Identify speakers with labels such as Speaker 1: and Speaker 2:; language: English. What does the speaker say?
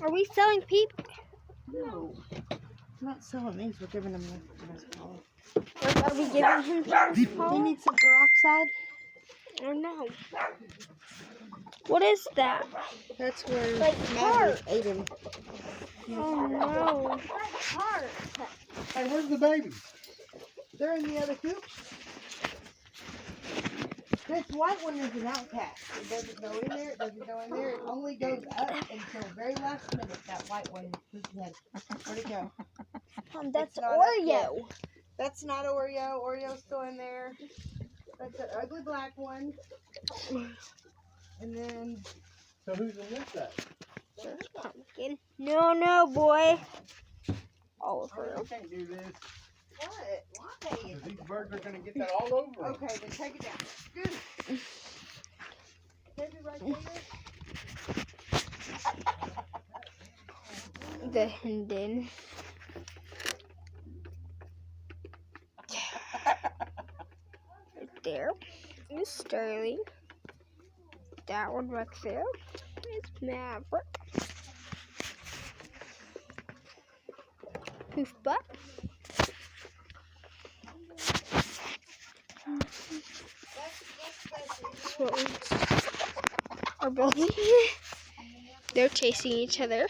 Speaker 1: Are we selling people?
Speaker 2: No. We're not selling these. We're giving them this ball.
Speaker 1: Are we giving him some?
Speaker 2: They need some peroxide.
Speaker 1: Oh no. What is that?
Speaker 2: That's where
Speaker 1: Like
Speaker 2: Maverick ate him.
Speaker 1: Oh no.
Speaker 3: Hey, where's the babies?
Speaker 2: They're in the other coop. This white one is an outcast. It doesn't go in there. It doesn't go in there. It only goes up until the very last minute. That white one. Where'd it go?
Speaker 1: That's
Speaker 2: It's not up yet.
Speaker 1: Oreo.
Speaker 2: That's not Oreo. Oreo's still in there. That's an ugly black one. And then
Speaker 3: So who's in this set?
Speaker 1: Pumpkin. No, boy. Oliver.
Speaker 3: I can't do this.
Speaker 2: what? Why?
Speaker 3: Because these birds are going to get that all over them.
Speaker 2: Okay, then take it down. Good. Maybe right there.
Speaker 1: The Hendon. Right there is Sterling. That one right there is Maverick. Poof butt. What ones are building? They're chasing each other.